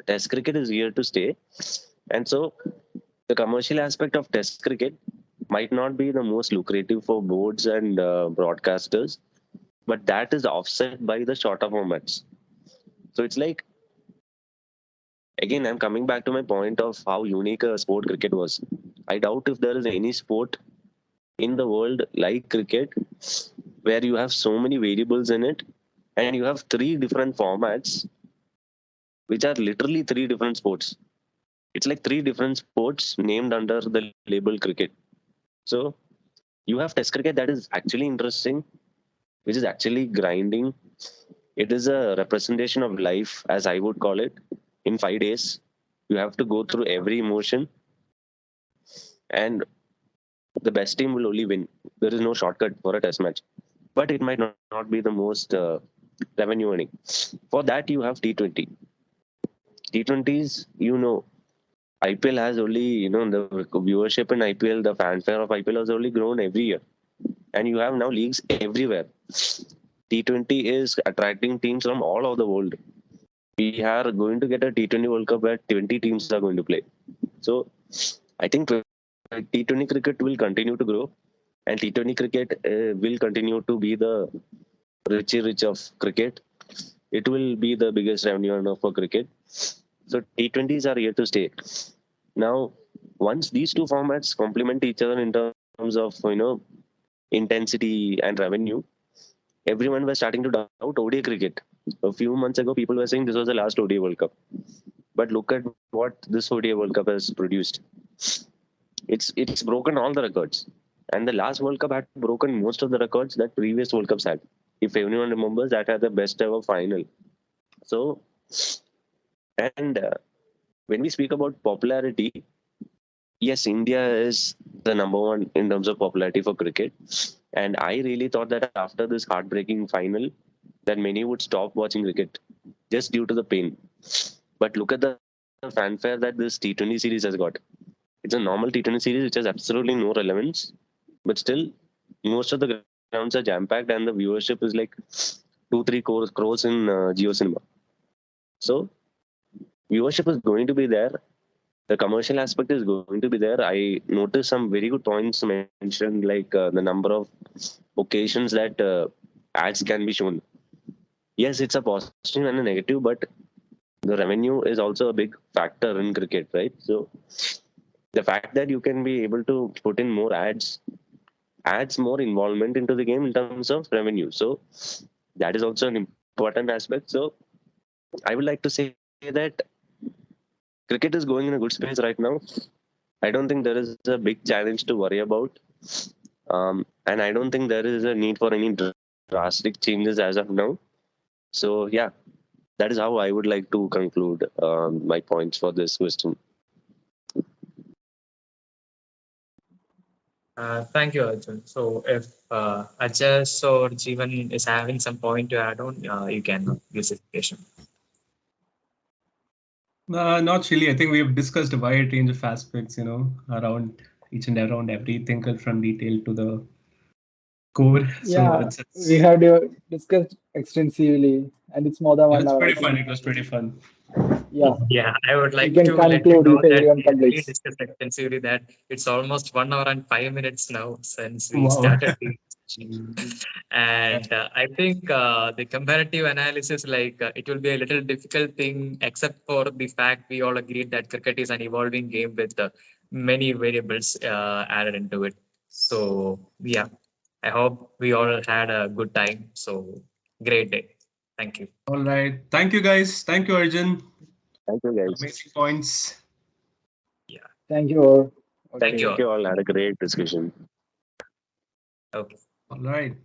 Test cricket is here to stay. And so the commercial aspect of Test cricket might not be the most lucrative for boards and broadcasters, but that is offset by the shorter formats. So it's like, again, I'm coming back to my point of how unique a sport cricket was. I doubt if there is any sport in the world like cricket where you have so many variables in it and you have three different formats, which are literally three different sports. It's like three different sports named under the label cricket. So you have Test cricket that is actually interesting, which is actually grinding. It is a representation of life, as I would call it. In 5 days, you have to go through every emotion, and the best team will only win. There is no shortcut for a Test match, but it might not be the most revenue earning. For that, you have T20. T20s, IPL has only, the viewership in IPL, the fanfare of IPL has only grown every year. And you have now leagues everywhere. T20 is attracting teams from all over the world. We are going to get a T20 World Cup where 20 teams are going to play. So I think T20 cricket will continue to grow, and T20 cricket will continue to be the richie rich of cricket. It will be the biggest revenue earner for cricket. So T20s are here to stay. Now, once these two formats complement each other in terms of intensity and revenue, everyone was starting to doubt ODI cricket. A few months ago, people were saying this was the last ODI World Cup. But look at what this ODI World Cup has produced. It's broken all the records. And the last World Cup had broken most of the records that previous World Cups had. If anyone remembers, that had the best ever final. So, and when we speak about popularity, yes, India is the number one in terms of popularity for cricket. And I really thought that after this heartbreaking final, that many would stop watching cricket just due to the pain. But look at the fanfare that this T20 series has got. It's a normal T20 series which has absolutely no relevance, but still, most of the grounds are jam packed and the viewership is like 2-3 crores in Geo Cinema. So, viewership is going to be there. The commercial aspect is going to be there. I noticed some very good points mentioned, like the number of occasions that ads can be shown. Yes, it's a positive and a negative, but the revenue is also a big factor in cricket, right? So the fact that you can be able to put in more ads adds more involvement into the game in terms of revenue. So that is also an important aspect. So I would like to say that cricket is going in a good space right now. I don't think there is a big challenge to worry about. And I don't think there is a need for any drastic changes as of now. So, yeah, that is how I would like to conclude my points for this question. Thank you, Arjun. So if Ajes or Jeevan is having some point to add on, you can use this question. Not really. I think we have discussed a wide range of aspects, around each and around everything from detail to the core. So Yeah, we it's have discussed extensively, and it's more than yeah, one it's hour, I pretty think. fun. It was pretty fun. Yeah, Yeah, I would we like can to let you conclude know if that everyone we really completes. discussed extensively that it's almost 1 hour and 5 minutes now since we Wow. started the and I think the comparative analysis, like it will be a little difficult thing, except for the fact we all agreed that cricket is an evolving game with many variables added into it. So yeah, I hope we all had a good time. So great day. Thank you. All right. Thank you, guys. Thank you, Arjun. Thank you, guys. Amazing points. Yeah. Thank you all. Thank you Okay. Thank all. you all. Had a great discussion. Okay. All right.